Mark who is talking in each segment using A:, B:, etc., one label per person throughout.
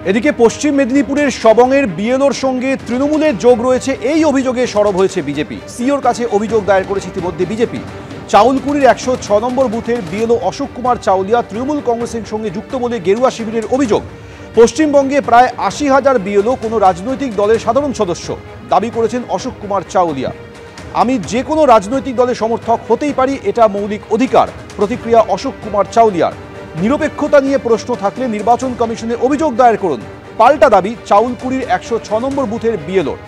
A: এদিকে পশ্চিম মেদিনীপুরের সবংয়ের বিএলওর সঙ্গে তৃণমূলের যোগ রয়েছে এই অভিযোগে সরব হয়েছে বিজেপি। সিওর কাছে অভিযোগ দায়ের করেছে ইতিমধ্যে বিজেপি। চাউলকুড়ির 106 নম্বর বুথের বিএলও অশোক কুমার চাউলিয়া তৃণমূল কংগ্রেসের সঙ্গে যুক্ত বলে গেরুয়া শিবিরের অভিযোগ। পশ্চিমবঙ্গে প্রায় 80,000 বিএলও কোনো রাজনৈতিক দলের সাধারণ সদস্য, দাবি করেছেন অশোক কুমার চাউলিয়া। আমি যে কোনো রাজনৈতিক দলের সমর্থক হতেই পারি, এটা মৌলিক অধিকার, প্রতিক্রিয়া অশোক কুমার চাউলিয়ার। নিরপেক্ষতা নিয়ে প্রশ্ন থাকলে নির্বাচন কমিশনে অভিযোগ দায়ের করুন, পাল্টা দাবি চাউলকুড়ির 106 নম্বর বুথের বিএলওর।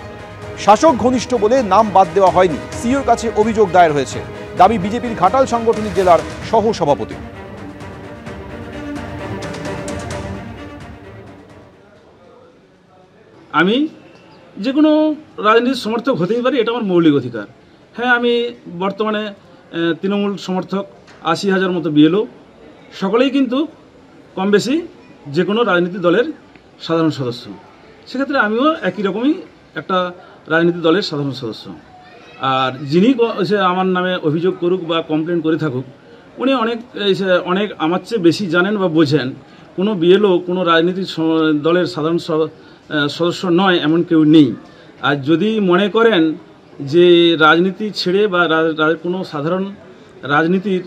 A: শাসক ঘনিষ্ঠ বলে নাম বাদ দেওয়া হয়নি, সিওর কাছে অভিযোগ দায়ের হয়েছে, দাবি বিজেপির ঘাটাল সাংগঠনিক জেলার সহ সভাপতি।
B: আমি যে কোনো রাজনীতির সমর্থক হতেই পারি, এটা আমার মৌলিক অধিকার। হ্যাঁ, আমি বর্তমানে তৃণমূল সমর্থক 80,000 মতো বিএলও, সকলেই কিন্তু কম বেশি যে কোনো রাজনীতি দলের সাধারণ সদস্য। সেক্ষেত্রে আমিও একই রকমই একটা রাজনীতি দলের সাধারণ সদস্য। আর যিনি আমার নামে অভিযোগ করুক বা কমপ্লেন করে থাকুক, উনি অনেক আমার চেয়ে বেশি জানেন বা বোঝেন। কোনো বিএলও কোনো রাজনীতির দলের সাধারণ সদস্য নয়, এমন কেউ নেই। আর যদি মনে করেন যে রাজনীতি ছেড়ে বা কোনো সাধারণ রাজনীতির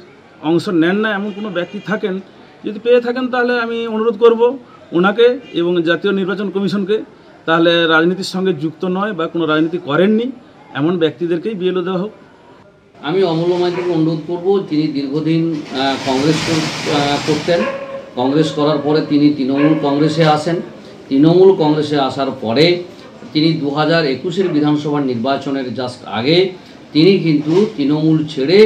B: অংশ নেন না এমন কোনো ব্যক্তি থাকেন, যদি পেয়ে থাকেন, তাহলে আমি অনুরোধ করব ওনাকে এবং জাতীয় নির্বাচন কমিশনকে, তাহলে রাজনীতির সঙ্গে যুক্ত নয় বা কোনো রাজনীতি করেননি এমন ব্যক্তিদেরকেই বিএলও দেওয়া হোক।
C: আমি অমূল্য মাইতিকে অনুরোধ করব, তিনি দীর্ঘদিন কংগ্রেস করতেন। কংগ্রেস করার পরে তিনি তৃণমূল কংগ্রেসে আসেন। তৃণমূল কংগ্রেসে আসার পরে তিনি 2021-এর বিধানসভা নির্বাচনের জাস্ট আগে তিনি কিন্তু তৃণমূল ছেড়ে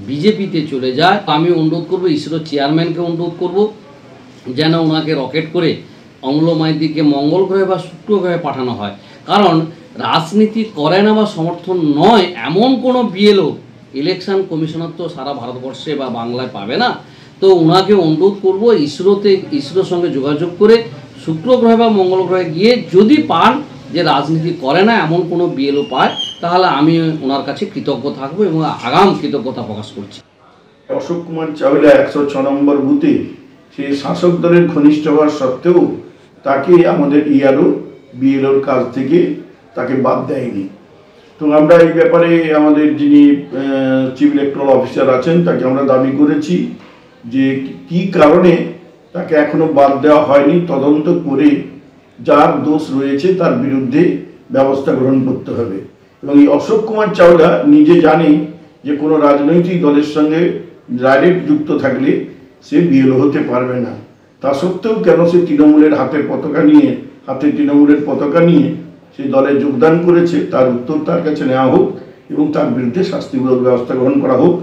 C: বিজেপিতে চলে যায়। আমি অনুরোধ করব, ইসরো চেয়ারম্যানকে অনুরোধ করব যেন ওনাকে রকেট করে অমূল্য মাইতিকে মঙ্গল গ্রহে বা শুক্র গ্রহে পাঠানো হয়। কারণ রাজনীতি করে না বা সমর্থন নয় এমন কোনো বিএলও ইলেকশন কমিশনার তো সারা ভারতবর্ষে বা বাংলায় পাবে না। তো ওনাকে অনুরোধ করব, ইসরোর সঙ্গে যোগাযোগ করে শুক্র গ্রহে বা মঙ্গল গ্রহে গিয়ে যদি পান যে রাজনীতি করে না এমন কোনো বিএলও পায়, তাহলে আমি ওনার কাছে কৃতজ্ঞ থাকবো এবং আগাম কৃতজ্ঞতা প্রকাশ করছি।
D: অশোক কুমার চাউলিয়া 106 নম্বর বুথে সে শাসক দলের ঘনিষ্ঠ হওয়ার সত্ত্বেও তাকে আমাদের ইআরও বিএলওর কাজ থেকে তাকে বাদ দেয়নি। তো আমরা এই ব্যাপারে আমাদের যিনি চিফ ইলেকট্রাল অফিসার আছেন তাকে আমরা দাবি করেছি যে কি কারণে তাকে এখনো বাদ দেওয়া হয়নি, তদন্ত করে যার দোষ রয়েছে তার বিরুদ্ধে ব্যবস্থা গ্রহণ করতে হবে। এবং এই অশোক কুমার চাওলা নিজে জানে যে কোনো রাজনৈতিক দলের সঙ্গে ডাইরেক্ট যুক্ত থাকলে সে বিএলও হতে পারবে না। তা সত্ত্বেও কেন সে তৃণমূলের হাতে তৃণমূলের পতাকা নিয়ে সেই দলে যোগদান করেছে, তার উত্তর তার কাছে নেওয়া হোক এবং তার বিরুদ্ধে শাস্তিমূলক ব্যবস্থা গ্রহণ করা হোক।